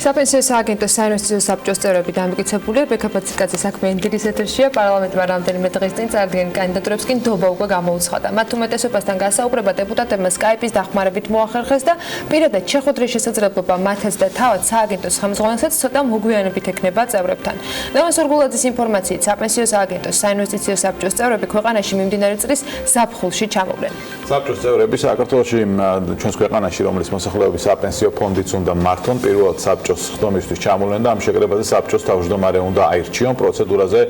საპენსიო სააგენტოს საინვესტიციო საბჭოს წევრები დამტკიცებულია, ექნება საქმე დილის ეთერშია, პარლამენტმა რამდენიმე დღის წინ წარდგენილ კანდიდატურებს კი ნდობა უკვე გამოუცხადა. მათ უმეტესობასთან გასაუბრება დეპუტატებმა სკაიპის დახმარებით მოახერხეს და პირადად შეხვედრის შესაძლებლობა მათაც და ტავად სააგენტოს ხელმძღვანელსაც ცოტა მოგვიანებით ექნება წევრებთან. ლევან სურგულაძის ინფორმაციით საპენსიო სააგენტოს საინვესტიციო საბჭოს წევრები ქვეყანაში მიმდინარე წლის ზაფხულში ჩამოვლენ. საბჭოს წევრები საქართველოში ჩვენს ქვეყანაში, რომლის მოსახლეობის საპენსიო ფონდიც უნდა მართონ, პირველად საბჭოს ხდომისთვის ჩამოვლენ და ამ შეკრებაზე საბჭოს თავმჯდომარე უნდა აირჩიონ. პროცედურაზე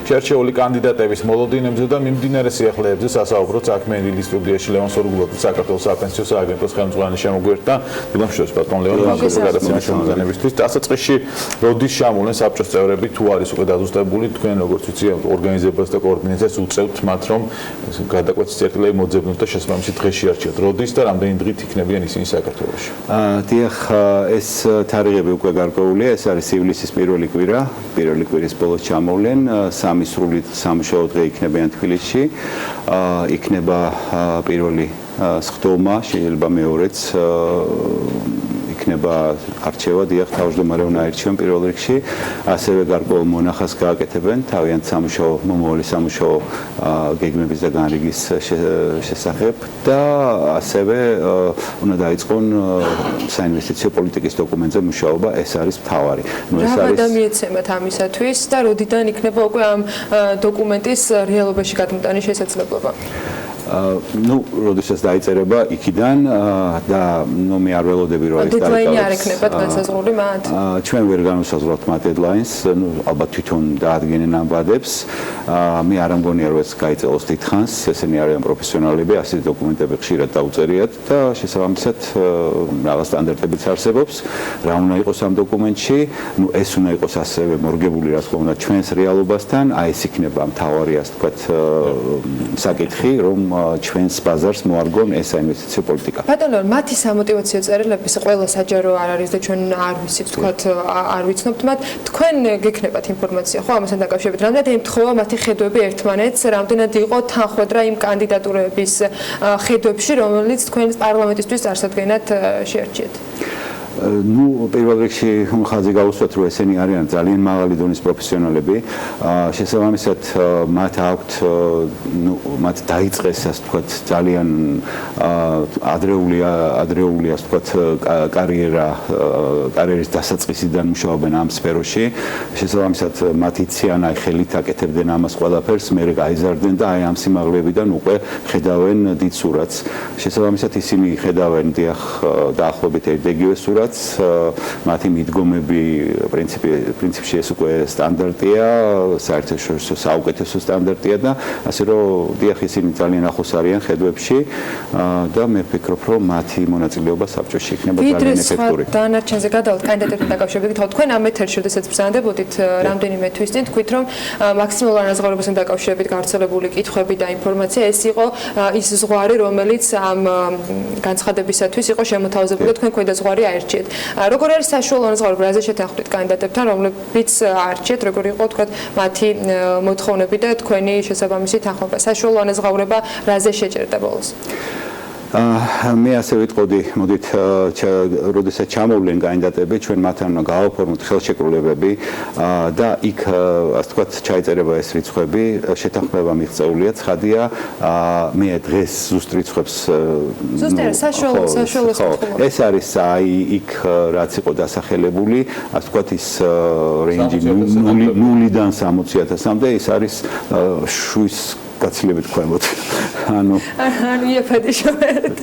შერჩეული კანდიდატების მოლოდინებზე და მიმდინარე სიახლეებზე სასაუბროთ საქმეების სტუდიაში ლევან სურგულაძის საქართველოს საპენსიო სააგენტოს ხელმძღვანელი შემოგვიერთდა. დილამშვიდობის ბატონ ლევან, განსაკუთრებით შემოგვიერთდით. დასაწყისში როდის ჩამოვლენ საბჭოს წევრები, თუ არის უკვე დაზუსტებული, თქვენ როგორც ვიცი, ორგანიზებას და კოორდინაციას უწევთ მათ, რომ გადაკვეთის წერტილები მოძებნოთ და შესაბამისად დღეში არჩიოთ. როდის და რამდენი დღით იქნებიან ისინი საქართველოში? დიახ, ეს თარიღები უკვე გარკვეულია, ეს არის ივლისის პირველი კვირის ბოლოს ჩამოვლენ, სამი სრული სამუშაო დღე იქნებიან თბილისში, იქნება პირველი სხდომა, შეიძლება მეორეც იქნება არჩევა, დიახ, თავმჯდომარე უნდა აირჩიონ პირველ რიგში, ასევე გარკვეულ მონახას გააკეთებენ თავიანთ მომავალი სამუშაო გეგმების და განრიგის შესახებ და ასევე უნდა დაიწყონ საინვესტიციო პოლიტიკის დოკუმენტზე მუშაობა, ეს არის მთავარი. რა გადამიეცემათ ამისათვის და როდიდან იქნება უკვე ამ დოკუმენტის რეალობაში გადმოტანის შესაძლებლობა? როდესაც დაიწერება იქიდან და მე არ ველოდები რომ ეს დედლაინი არ ექნებათ განსაზღვრული მათ? ჩვენ ვერ განვსაზღვრავთ მათ დედლაინს, ალბათ თვითონ დაადგენენ ამ ვადებს. მე არ ამგონია რომ ეს გაიწელოს დიდხანს, ესენი არიან პროფესიონალები, ასეთი დოკუმენტები ხშირად დაუწერიათ და შესაბამისად რაღაც სტანდარტებიც არსებობს, რა უნდა იყოს ამ დოკუმენტში, ეს უნდა იყოს ასევე მორგებული რა თქმა უნდა ჩვენს რეალობასთან, ეს იქნება მთავარი ასე ვთქვათ საკითხი, რომ ჩვენს ბაზარს მოარგონ ეს საინვესტიციო პოლიტიკა. ბატონო, მათი სამოტივაციო წერილების ყველა საჯარო არ არის და ჩვენ არ ვიცით, ვთქვათ, არ ვიცნობთ მათ. თქვენ გექნებათ ინფორმაცია, ხო, ამასთან დაკავშირებით, რამდენად ემთხვევა მათი ხედვები ერთმანეთს, რამდენად იყო თანხმედრა იმ კანდიდატურების ხედვებში, რომელიც თქვენ პარლამენტისთვის წარსადგენად შეარჩიეთ? პირველ რიგში ხაზი გაუსვათ, რომ ესენი არიან ძალიან მაღალი დონის პროფესიონალები. შესაბამისად, მათ აქვთ, მათ დაიწყეს, ასე ვთქვათ, ძალიან ადრეული, ასე ვთქვათ, კარიერის დასაწყისიდან მუშაობენ ამ სფეროში. შესაბამისად, მათ იციან, აი ხელით აკეთებდნენ ამას ყველაფერს, მერე გაიზარდნენ და აი ამ სიმაღლებიდან უკვე ხედავენ დიდ სურათს. შესაბამისად, ისინი ხედავენ დიახ დაახლოებით ერთეგივე სურათს. მათი მიდგომები პრინციპში ეს უკვე სტანდარტია, საერთაშორისო საუკეთესო სტანდარტია და ასე რომ დიახ ისინი ძალიან ახლოს არიან ხედვებში და მე ვფიქრობ, რომ მათი მონაწილეობა საბჭოში იქნება ძალიან ეფექტური. დანარჩენზე გადავთ კანდიდატებთან დაკავშირებით, თქვენ ამ ეთერში, როდესაც ბრძანდებოდით რამდენიმე თვის წინ, თქვით, რომ მაქსიმალურ ანაზღაურებასთან დაკავშირებით გავრცელებული კითხვები და ინფორმაცია ეს იყო ის ზღვარი, რომელიც ამ განცხადებისათვის იყო შემოთავაზებული და თქვენ ქვედა ზღვარი აირჩიეთ. როგორი არის საშუალო ანაზღაურება, რაზე შეთანხმდით კანდიდატებთან, რომლებიც არჩიეთ, როგორი იყო თქვა მათი მოთხოვნები და თქვენი შესაბამისი თანხმობა? საშუალო ანაზღაურება რაზე შეჭერდა ბოლოს? მე ასე ვიტყოდი, მოდით, როდესაც ჩამოვლენ კანდიდატები, ჩვენ მათთან გავაფორმოთ ხელშეკრულებები და იქ, ასე ვთქვათ, ჩაიწერება ეს რიცხვები, შეთანხმება მიღწეულია, ცხადია, მე დღეს ზუსტ რიცხვებს საშუალო ეს არის აი იქ რაც იყო დასახელებული, ასე ვთქვათ, ის რეინჯი 0-დან 60,000-მდე, ეს არის შუის გაცილებით ქვემოთ. ანუ იაფადი შევერეთ.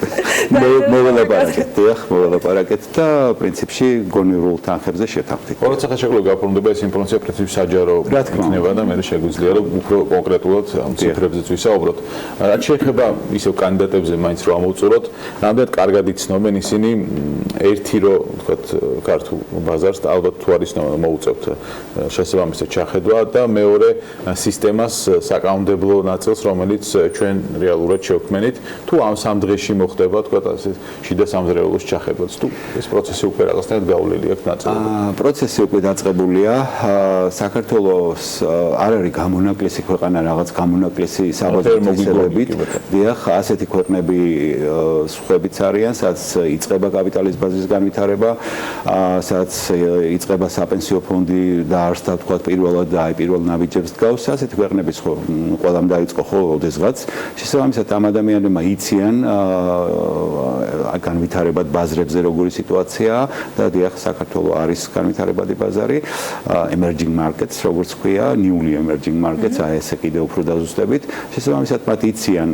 მოველაპარაკეთ და პრინციპში გონივრულ თანხებზე შეთანხმდით. როგორც სახელმწიფო გაფორმდება ეს ინფორმაცია პრინციპში საჯარო იქნება და მე შეგვიძლია რომ უფრო კონკრეტულად ამ ციფრებზეც ვისაუბროთ. რაც შეეხება ისევ კანდიდატებზე მაინც რომ ამოვწუროთ, რამდენად კარგად იცნობენ ისინი ერთი რომ ვთქვათ ქართულ ბაზარს და ალბათ თუ არის მოუწევთ შესაბამისად ჩახედვა და მეორე სისტემას საკანონმდებლო რომელიც ჩვენ რეალურად შევქმნით, თუ ამ სამ დღეში მოხდება, თქვა ასე, შიდა სამ სამზარეულოს ჩახებაც თუ ეს პროცესი უკვე რაღაცნაირად გავლილი აქვს ნაწილობრივ? პროცესი უკვე დაწყებულია. საქართველოს არ არის გამონაკლისი ქვეყანა რაღაც გამონაკლისი საბაზრობებით. დიახ, ასეთი ქვეყნები სხვებიც არიან, სადაც იწყება კაპიტალის ბაზრის განვითარება, სადაც იწყება საპენსიო ფონდი დაარსდა თქვა პირველად და აი პირველ ნაბიჯებს დგავს. ასეთი ქვეყნების ყველამ დაიწყო ხო ოდესღაც. შესაბამისად ამ ადამიანებმა იციან განვითარებად ბაზრებზე როგორი სიტუაციაა და დიახ საქართველოს არის განვითარებადი ბაზარი emerging markets როგორც ქვია newly emerging markets აი ესე კიდევ უფრო დაზუსტებით შესაბამისად მათ იციან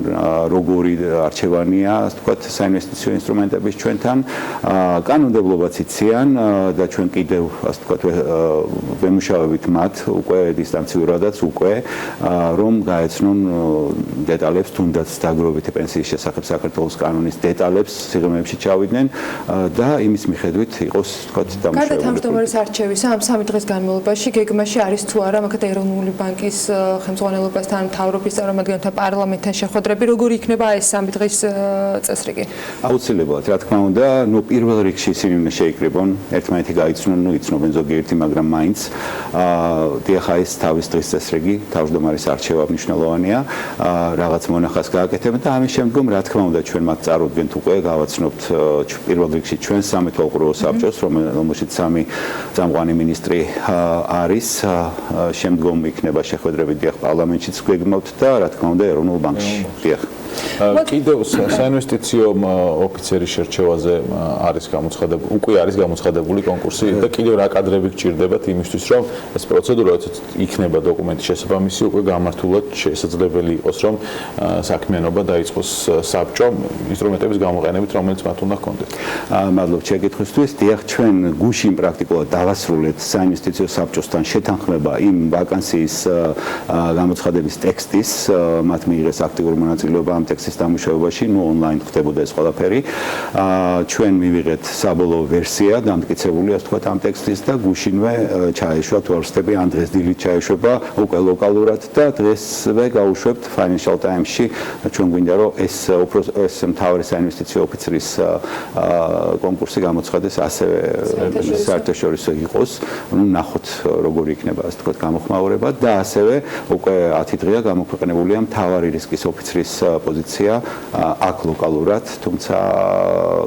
როგორი არჩევანია ასე ვთქვათ საინვესტიციო ინსტრუმენტების ჩვენთან კანონმდებლობაც იციან და ჩვენ კიდევ ასე ვთქვათ ვემუშავებით მათ უკვე დისტანციურადაც უკვე რომ გაეცნონ დეტალებს თუნდაც დაგროვებითი პენსიის შესახებ საქართველოს კანონის დეტალებს სიღრმეებში ჩავიდნენ და იმის მიხედვით იყოს თქვათ დამუშავებული. გარდა თავმჯდომარის არჩევისა ამ 3 დღის განმავლობაში გეგმაში არის თუ არა მაგათ ეროვნული ბანკის ხელმძღვანელობასთან მთავრობის წარმომადგენელთა პარლამენტთან შეხვედრები როგორი იქნება ეს 3 დღის წესრიგი? აუცილებლად რა თქმა უნდა ნუ პირველ რიგში ისინი შეიკრიბონ ერთმანეთი გაიცნონ ნუ იცნობენ ზოგიერთი მაგრამ მაინც დიახ ეს თავის დღის წესრიგი თავმჯდომარის არჩევა მნიშვნელოვანია რაღაც მონახას გააკეთებენ და ამის შემდგომ რა თქმა უნდა ჩვენ მათ წარუდგენთ უკვე გავაცნობთ პირველ რიგში ჩვენ სამეთვალყურო საბჭოს რომელშიც 3 წამყვანი მინისტრი არის შემდგომ იქნება შეხვედრები დიახ პარლამენტშიც გვეგმავთ და რა თქმა უნდა ეროვნულ ბანკში დიახ კიდევ საინვესტიციო ოფიცერის შერჩევაზე არის გამოცხადებული უკვე არის გამოცხადებული კონკურსი და კიდევ რა კადრები გჭირდებათ იმისთვის რომ ეს პროცედურა იქნება დოკუმენტის შესაბამისი უკვე გამართულად შესაძლებელი იყოს რომ საქმიანობა დაიწყოს საბჭო ინსტრუმენტების გამოყენებით რომელიც მათ უნდა ჰქონდეთ. მადლობთ შეკითხვისთვის. დიახ ჩვენ გუშინ პრაქტიკულად დავასრულეთ საინვესტიციო საბჭოსთან შეთანხმება იმ ვაკანსიის გამოცხადების ტექსტის მათ მიიღეს აქტიური მონაწილეობა ამ ტექსტის დამუშავებაში, ნუ ონლაინ ხდებოდა ეს ყველაფერი. ჩვენ მივიღეთ საბოლოო ვერსია, დამტკიცებული, ასე ვთქვათ, ამ ტექსტის და გუშინვე ჩაეშვა თვალსწრები, ან დღეს დილით ჩაეშვება უკვე ლოკალურად და დღესვე გავუშვებთ Financial Times-ში. ჩვენ გვინდა რომ ეს მთავარი საინვესტიციო ოფიცრის კონკურსი გამოცხადეს ასევე საერთაშორისო იყოს. ნუ ნახოთ როგორი იქნება, ასე ვთქვათ, გამოხმაურება და ასევე უკვე 10 დღეა გამოქვეყნებულია მთავარი რისკის ოფიცრის პოზიცია აქ ლოკალურად, თუმცა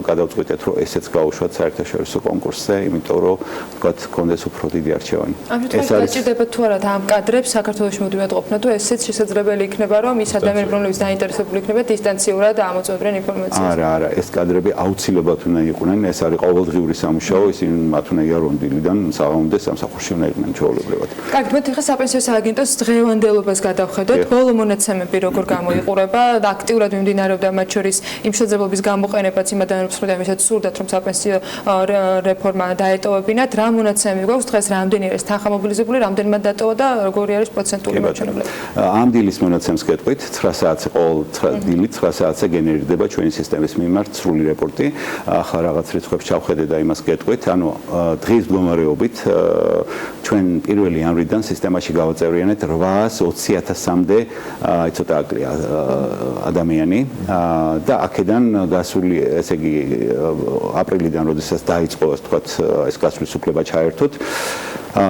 გადავწყვიტეთ, რომ ესეც გაუშვათ საერთაშორისო კონკურსზე, იმიტომ რომ თქვათ, კონდეს უფრო დიდი არჩევანი. ეს არის გაჭირდება თუ არა ამ კადრებს საქართველოში მოდივად ყოფნა თუ ესეც შესაძლებელი იქნება, რომ ის ადამიანები, რომლებიც დაინტერესებული იქნება დისტანციურად ამოწმებდნენ ინფორმაციას. არა, ეს კადრები აუცილებლად უნდა იყვნენ, ეს არის ყოველდღიური სამუშაო, ისინი მათ უნდა იარონ დილიდან საღამომდე სამსახურში უნდა იყვნენ ჩვეულებრივად. კარგი, მოდი ახლა საპენსიო სააგენტოს დღევანდელობას გადავხედოთ. ბოლო მონაცემები როგორ გამოიყურება? აქტიურად მიმდინარეობდა მათ შორის იმ შესაძლებლობის გამოყენებაც იმ ადამიანებს, რომელთაც სურდათ რომ საპენსიო რეფორმა დაეტოვებინათ. რა მონაცემები გვაქვს დღეს რამდენი არის თანხა მობილიზებული, რამდენმა დატოვა და როგორი არის პროცენტული მაჩვენებლები? ამ დილის მონაცემს გეტყვით, 9 საათზე ყოველ დილით 9 საათზე გენერირდება ჩვენი სისტემის მიმართ სრული რეპორტი. ახლა რაღაც რიცხვებს ჩავხედე და იმას გეტყვით. ანუ დღის მდგომარეობით ჩვენ 1 იანვრიდან სისტემაში გავაწევრიანეთ 820,000-მდე ცოტა აკლია ადამიანი და აქედან გასული ესე იგი აპრილიდან როდესაც დაიწყო ასე ვთქვათ ეს გასulis უფლება ჩაერთოთ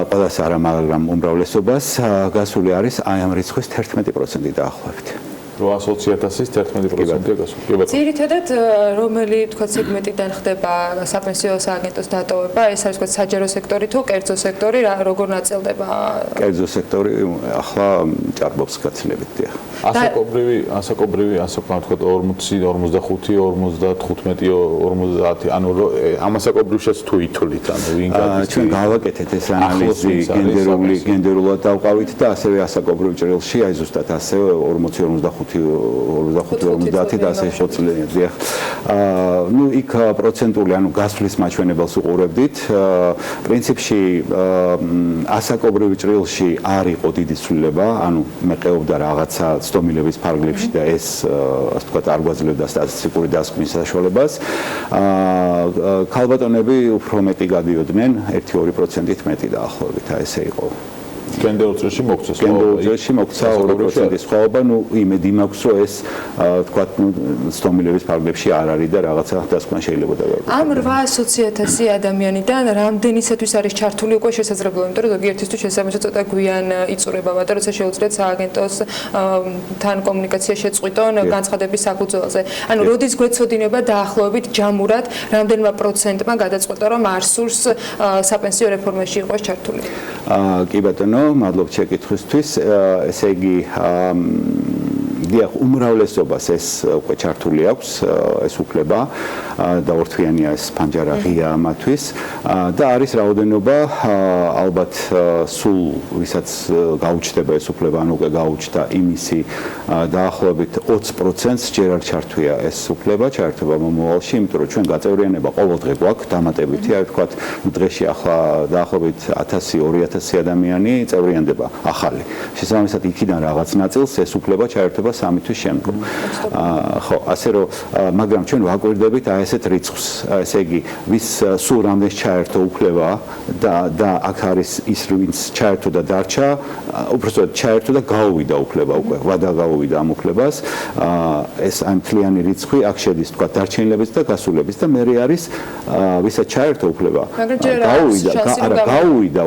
ყველას არა მაგრამ უმრავლესობას გასული არის აი ამ რიცხვის 11% დაახლოებით 820,000-ის 11%-ია გასული. ძირითადად რომელი თქვა სეგმენტიდან ხდება საპენსიო სააგენტოს დატოვება? ეს არის თქვა საჯარო სექტორი თუ კერძო სექტორი, როგორ ნაწილდება? კერძო სექტორი ახლა ჭარბობს გაცილებით დიახ. ასაკობრივი, ასე ვთქვათ 40, 45, 55, 50, ანუ ამასაკობრივშიც თუ ითვლით, ანუ ვინ გადის? ჩვენ გავაკეთეთ ეს ანალიზი გენდერულად დავყავით და ასევე ასაკობრივ ჭრილში, აი ზუსტად ასევე 40, 45 და ასე შეწლილია. ნუ იქ პროცენტული, ანუ გასვლის მაჩვენებელს უყურებდით. პრინციპში ასაკობრივ ჭრილში არ იყო დიდი ცვლილება, ანუ მეყეობდა რაღაცა ცდომილების ფარგლებში და ეს ასე ვთქვათ არ გვაძლევდა სტატისტიკური დასკვნის საშუალებას. ქალბატონები უფრო მეტი გადიოდნენ, 1-2%-ით მეტი დაახლოებით, აი ესე იყო. კენდელუძეში მოგცეს. კენდელუძეში მოგცა 2%-ის სხვაობა, ნუ იმედი მაქვს, რომ ეს თქვათ, ნუ სტომილების ფარგლებში არ არის და რაღაცა დასკვნა შეიძლება დაგაკეთოს. ამ 800,000 ადამიანიდან რამდენისათვის არის ჩართული უკვე შესაძლებლობა, იმიტომ რომ ზოგიერთისთვის შესაბამისად ცოტა გვიან იწურება, მაგრამ როცა შეუძლიათ სააგენტოს თან კომუნიკაცია შეწყვიტონ განცხადების საფუძველზე. ანუ როდის გვეცოდინება დაახლოებით ჯამურად რამდენმა პროცენტმა გადაწყვეტა, რომ არ სურს საპენსიო რეფორმაში იყოს ჩართული? კი ბატონო, მადლობ შეკითხვისთვის. ესე იგი დიახ, უმრავლესობას ეს უკვე ჩართული აქვს ეს უფლება და ორთვიანია ეს ფანჯარა ღია მათთვის და არის რაოდენობა ალბათ სულ ვისაც გაუჩნდება ეს უფლება, ანუ უკვე გაუჩნდა იმისი დაახლოებით 20%-ს ჯერ არ ჩართვია ეს უფლება, ჩართობა მომავალში, იმიტომ რომ ჩვენ გაწევრიანება ყოველდღე გვაქვს დამატებითი, აი ვთქვათ, დღეში ახლა დაახლოებით 1000-2000 ადამიანი წევრიანდება ახალი. შესაბამისად იქიდან რაღაც ნაწილს ეს უფლება ჩაერთვება 3 თვის შემდგომ. ხო, ასე რომ, მაგრამ ჩვენ ვაკვირდებით აი ესეთ რიცხვს. ესე იგი, ვის სულ რამდენს ჩაერთო უფლება და აქ არის ის, ვინც ჩაერთო და დარჩა, უბრალოდ ჩაერთო და გაუვიდა უფლება უკვე, ვადა გაუვიდა ამ უფლებას. ეს ამ მთლიანი რიცხვი აქ შედის, თქვა, დარჩენილების და გასულების და მე არის ვისაც ჩაერთო უფლება. გაუვიდა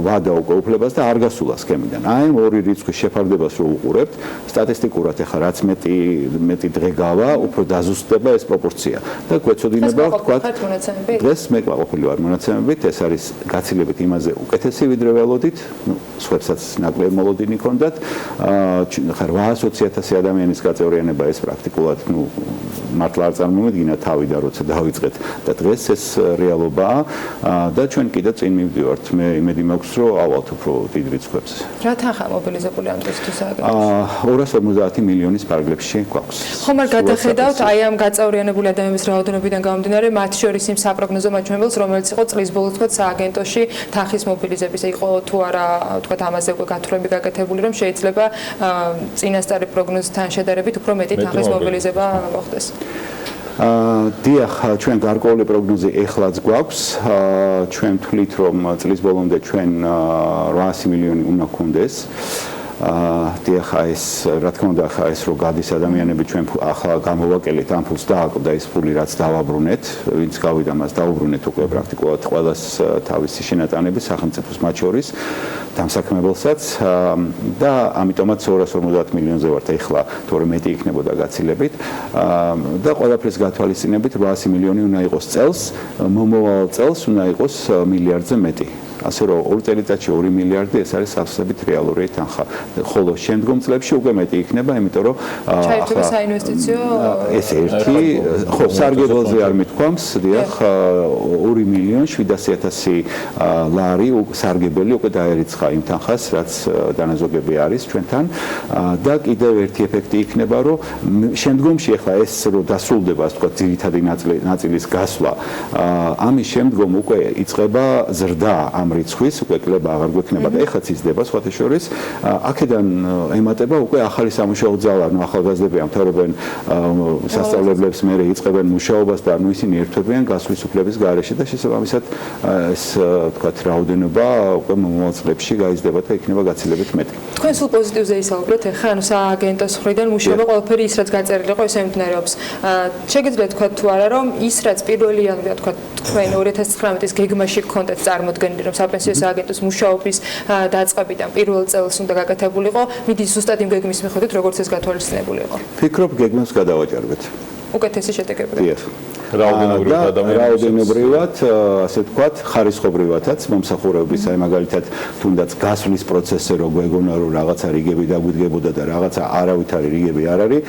ვადა უკვე უფლებას და არ გასულა სქემიდან. აი ამ ორი რიცხვის შეფარდებას რო უყურებთ, სტატისტიკურად ეხლა რაც მეტი დღე გავა, უფრო დაზუსტდება ეს პროპორცია. და გვეცოდინება, ვთქვათ, დღეს მე ყოფილი ვარ მონაცემებით, ეს არის გაცილებით იმაზე უკეთესი ვიდრე ველოდით, ნუ სხვებსაც ნაკლები მოლოდინი ჰქონდათ. ხა 800,000 ადამიანის გაწევრიანება ეს პრაქტიკულად, ნუ მართლა არ წარმომედგინა თავიდან, როცა დავიწყეთ და დღეს ეს რეალობაა და ჩვენ კიდევ წინ მივდივართ. მე იმედი მაქვს, რომ ავალთ უფრო დიდ რიცხვებს. რა თანხა მობილიზებული ამ დღისთვის სააგენტოს? 250 მილიონის პარგლებში გვაქვს. ხომ არ გადახედავთ აი ამ გაწევრიანებული ადამიანების რაოდენობიდან გამომდინარე, მათ შორის იმ საპროგნოზო მაჩვენებელს, რომელიც იყო წლის ბოლოს თქვა სააგენტოში თანხის მობილიზების, იყო თუ არა თქვა ამაზე უკვე გათვლები გაკეთებული, რომ შეიძლება წინასწარი პროგნოზთან შედარებით უფრო მეტი თანხის მობილიზება მოხდეს. დიახ, ჩვენ გარკვეული პროგნოზი ეხლაც გვაქვს. ჩვენ ვთვლით, რომ წლის ბოლომდე ჩვენ 800 მილიონი უნდა გქონდეს. დიახ, ეს რა თქმა უნდა, ეს რო გადის ადამიანები, ჩვენ ახლა გამოვაკელით ამ ფულს დააკვდა ის ფული, რაც დავაბრუნეთ, ვინც გავიდა მას დაუბრუნეთ უკვე პრაქტიკულად ყველას თავისი შენატანები სახელმწიფოს მათ შორის დამსაქმებელსაც და ამიტომაც 250 მილიონზე ვართ ეხლა, თორე მეტი იქნებოდა გაცილებით და ყველაფერს გათვალისწინებით 800 მილიონი უნდა იყოს წელს, მომავალ წელს უნდა იყოს მილიარდზე მეტი. ასე რომ 2 წელიწადში 2 მილიარდი ეს არის სავსებით რეალური თანხა. ხოლო შემდგომ წლებში უკვე მეტი იქნება, იმიტომ რომ ჩაერთვება საინვესტიციო ეს ერთი, ხო, სარგებლოზე არ მithქვამს, დიახ, 2,700,000 ლარი სარგებელი უკვე დაერიცხა იმ თანხას, რაც დანაზოგები არის ჩვენთან და კიდევ ერთი ეფექტი იქნება, რომ შემდგომში ახლა ეს რო დასრულდება, ასე ვთქვათ, ძირითადი ნაწილის გასვლა, ამის შემდგომ უკვე იწყება ზრდა ამ რიცხვის, უკვე კლება აღარ გვექნება და ეხლაც იზრდება სხვათა შორის. აქედან ემატება უკვე ახალი სამუშაო ძალა, ანუ ახალგაზრდები ამთავრებენ სასწავლებლებს, მერე იწყებენ მუშაობას და ანუ ისინი ერთვებიან გასვლის უფლების გარეშე და შესაბამისად ეს თქვათ რაოდენობა უკვე მომავალ წლებში გაიზრდება და იქნება გაცილებით მეტი. თქვენ სულ პოზიტივზე ისაუბრეთ, ახლა ანუ სააგენტოს მხრიდან მუშაობა ყველაფერი ის რაც გაწერილი იყო, ისე მიმდინარეობს. შეგიძლიათ თქვათ თუ არა, რომ ის რაც პირველი იანვრია თქვათ თქვენ 2019-ის გეგმაში გქონდათ წარმოდგენილი, რომ საპენსიო სააგენტოს მუშაობის დაწყებიდან პირველ წელს უნდა გაკეთებულიყო, მიდის ზუსტად იმ გეგმის მიხედვით, როგორც ეს გათვალისწინებული იყო. ფიქრობ, გეგმებს გადავაჭარბეთ. უკეთესი შედეგები. დიახ. რაოდენობრივად, ასე ვთქვათ, ხარისხობრივადაც მომსახურების, აი მაგალითად, თუნდაც გასვლის პროცესზე რო გვეგონა, რომ რაღაცა რიგები დაგვიდგებოდა და რაღაცა არავითარი რიგები არ არის,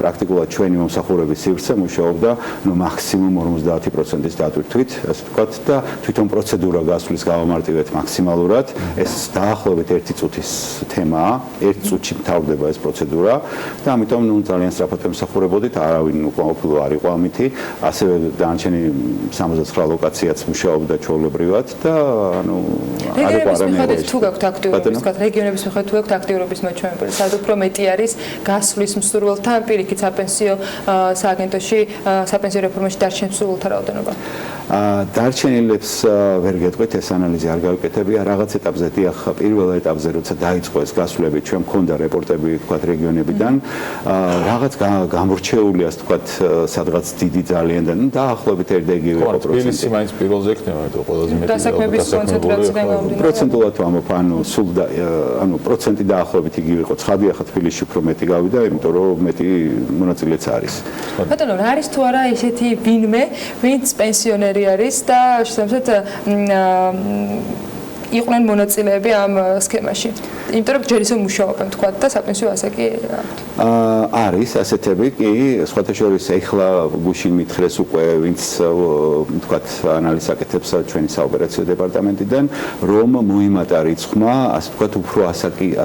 პრაქტიკულად ჩვენი მომსახურების სივრცე მუშაობდა, ნუ მაქსიმუმ 50%-ის დატვირთვით, ასე ვთქვათ, და თვითონ პროცედურა გასვლის გავამარტივეთ მაქსიმალურად. ეს დაახლოებით 1 წუთის თემაა, 1 წუთში მთავრდება ეს პროცედურა და ამიტომ ნუ ძალიან სწრაფად ემსახურებოდით, არავინ უკმაყოფილო არ იყო ამითი. ასევე დანარჩენი 69 ლოკაციაც მუშაობდა ჩვეულებრივად და ანუ არ იყო არანაირი თუ გაქვთ აქტიურობის, თქვათ რეგიონების მიხედვით თუ გაქვთ აქტიურობის მაჩვენებელი, სად უფრო მეტი არის გასვლის მსურველთა პირიქით საპენსიო სააგენტოში, საპენსიო რეფორმაში დარჩენის მსურველთა რაოდენობა? დარჩენილებს ვერ გეტყვით, ეს ანალიზი არ გავიკეთებია. რაღაც ეტაპზე დიახ, პირველ ეტაპზე როცა დაიწყო ეს გასვლები, ჩვენ მქონდა რეპორტები თქვა რეგიონებიდან, რაღაც გამორჩეული ასე თქვა სადღაც დიდი ძალიან და დაახლოებით ერთ-ერთი იყო პროცენტი. თბილისი მაინც პირველზე იქნება, მეტყვი ყველაზე მეტი დასაქმების კონცენტრაციიდან გამომდინარე. პროცენტულად ვამბობ, სულ პროცენტი დაახლოებით იგივე იყო. ცხადია, ხა თბილისში უფრო მეტი გავიდა, იმიტომ რომ მეტი მონაწილეც არის. ბატონო, არის თუ არა ესეთი ვინმე, ვინც პენსიონერი არის და შესაბამისად იყვნენ მონაწილეები ამ სქემაში. იმიტომ რომ ჯერ ისევ მუშაობენ თქვა და საპენსიო ასე კი არის ასეთები კი სხვათა შორის ეხლა გუშინ მითხრეს უკვე ვინც თქვა ანალიზს აკეთებს ჩვენი საოპერაციო დეპარტამენტიდან რომ მოიმატა რიცხვმა ასე თქვა უფრო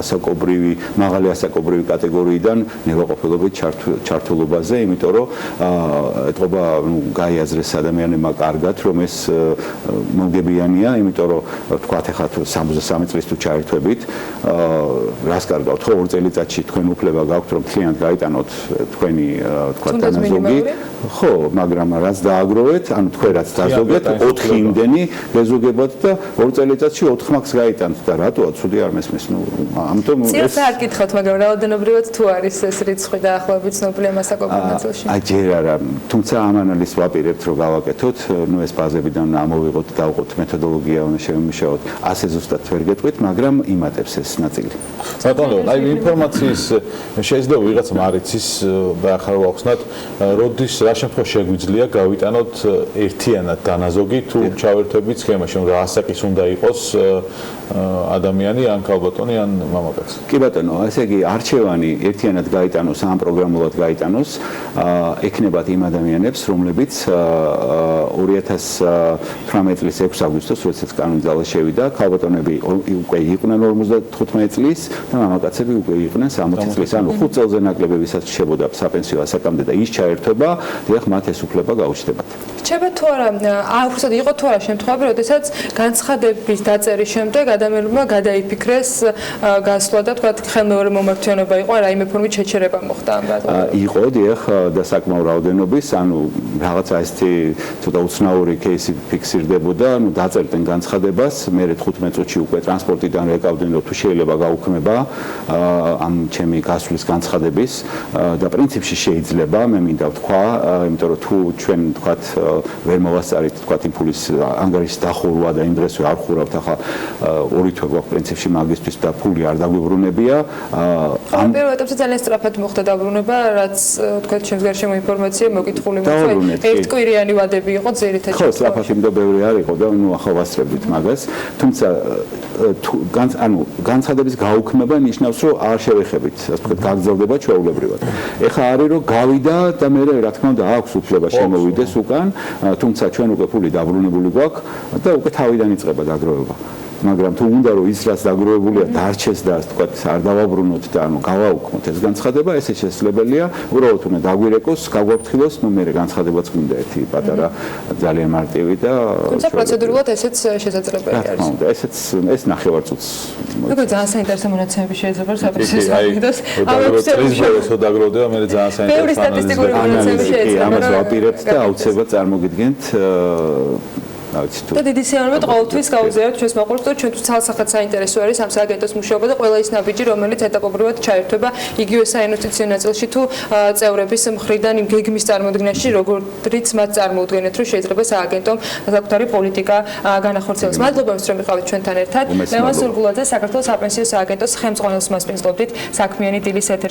ასაკობრივი მაღალი ასაკობრივი კატეგორიიდან ნებაყოფილობით ჩართულობაზე იმიტომ რომ ეთყობა გაიაზრეს ადამიანებმა კარგად რომ ეს მომგებიანია იმიტომ რომ თქვა ეხლა 63 წლის თუ ჩაერთვებით რას კარგავთ ხო 2 წელიწადში თქვენ უფლება გაქვთ რომ მთლიანად გაიტანოთ თქვენი თქვა დანაზოგი ხო მაგრამ რაც დააგროვეთ ანუ თქვენ რაც დაზოგეთ 4 იმდენი გეზოგებათ და 2 წელიწადში 4 მაქვს გაიტანთ და რატოა ცუდი არ მესმის ნუ ამიტომ წილს არ გითხოთ მაგრამ რაოდენობრივად თუ არის ეს რიცხვი დაახლოებით ცნობილია მასაკობრივ ნაწილში აი ჯერ არა თუმცა ამ ანალიზს ვაპირებთ რომ გავაკეთოთ ნუ ეს ბაზებიდან ამოვიღოთ და დავყოთ მეთოდოლოგია უნდა შევიმუშაოთ ასე ზუსტად ვერ გეტყვით მაგრამ იმატებს ეს ნაწილი ბატონო აი ინფორმაციის შეიძლება ვიღაც მარიცის და ახლა ვახსნათ როდის რა შემთხვევაში შეგვიძლია გავიტანოთ ერთიანად დანაზოგი თუ ჩავერთვებით სქემაში რა ასაკის უნდა იყოს ადამიანი ან ქალბატონი ან მამაკაცი კი ბატონო ესე იგი არჩევანი ერთიანად გაიტანოს ან პროგრამულად გაიტანოს ექნებათ იმ ადამიანებს რომლებიც 2018 წლის 6 აგვისტოს როდესაც კანონი ძალაში შევიდა ქალბატონები უკვე იყვნენ 55 წლის და მამაკაცები უკვე იყვნენ 60 წლის ანუ 5 წელზე ნაკლები ვისაც რჩებოდა საპენსიო ასაკამდე და ის ჩაერთვება დიახ მათ ეს უფლება გაუჩნდებათ რჩება თუ არა უბრალოდ იყო თუ არა შემთხვევები როდესაც განცხადების დაწერის შემდეგ ადამიანებმა გადაიფიქრეს გასვლა და თქვა ხელმეორე მომართვიანობა იყო რაიმე ფორმით შეჩერება მოხდა ამ ბატონს იყო დიახ და საკმაო რაოდენობის ანუ რაღაცა ესეთი ცოტა უცნაური кейსი ფიქსირდებოდა ანუ დაწერდნენ განცხადებას მე 15 წუთში უკვე ტრანსპორტიდან რეკავდნენ რომ თუ შეიძლება გაუქმება ამ ჩემი გასვლის განცხადების და პრინციპში შეიძლება მე მინდა ვთქვა იმიტომ რომ თუ ჩვენ თქვათ ვერ მოვასწარით თქვათ იმ ფულის ანგარიშის დახურვა და იმ დღეს არ ხურავთ ახლა ორი თვე გვაქვს პრინციპში მაგისტრის და ფული არ დაგვიბრუნებია ამ პირველ ეტაპზე ძალიან სწრაფად მოხდა დაბრუნება რაც თქვათ ჩემს გარშემო ინფორმაცია მოკითხული მოხდა ერთკვირიანი ვადები იყო ძირითადად ხო სწრაფად იმდო ბევრი არ იყო და ნუ ახლა ვასწრებთ მაგას თუმცა ანუ განცხადების გაუქმება ნიშნავს რომ არ შევეხებით ასე ვთქვათ გაგრძელდება ჩვეულებრივად ეხლა არის რომ გავიდა და მე რა თქმა უნდა აქვს უფლება შემოვიდეს უკან თუმცა ჩვენ უკვე ფული დაბრუნებული გვაქვს და უკვე თავიდან იწყება დაგროვება მაგრამ თუ უნდა რომ ის რაც დაგროვებულია დარჩეს და ასე ვთქვათ არ დავაბრუნოთ და ანუ გავაუქმოთ ეს განცხადება ესე შესაძლებელია უბრალოდ უნდა დაგვირეკოს გაგვაფრთხილოს ნუ მე განცხადებაც გვინდა ერთი პატარა ძალიან მარტივი და თუმცა პროცედურულად ესეც შესაძლებელი არის ესეც ეს ნახევარწუთს როგორ ძალიან საინტერესო მონაცემები შეიძლება საპენსიო სააგენტოს ამებს დაგროვდება მე ძალიან საინტერესო ბევრი სტატისტიკური მონაცემები შეიძლება ამას ვაპირებთ და აუცილებლად წარმოგიდგენთ და დიდი სიამოვნებით ყოველთვის გავუზიარებთ ჩვენს მაყურებელს რომ ჩვენთვის ცალსახად საინტერესო არის ამ სააგენტოს მუშაობა და ყველა ის ნაბიჯი რომელიც ეტაპობრივად ჩაერთვება იგივე საინვესტიციო ნაწილში თუ წევრების მხრიდან იმ გეგმის წარმოქმნაში როგორიც მათ წარმოუდგენთ რომ შეიძლება სააგენტომ საკუთარი პოლიტიკა განახორციელოს. მადლობა რომ იყავით ჩვენთან ერთად. ლევან სურგულაძე საქართველოს საპენსიო სააგენტოს ხელმძღვანელს მასპინძლობდით საქმიანი დილის ეთერში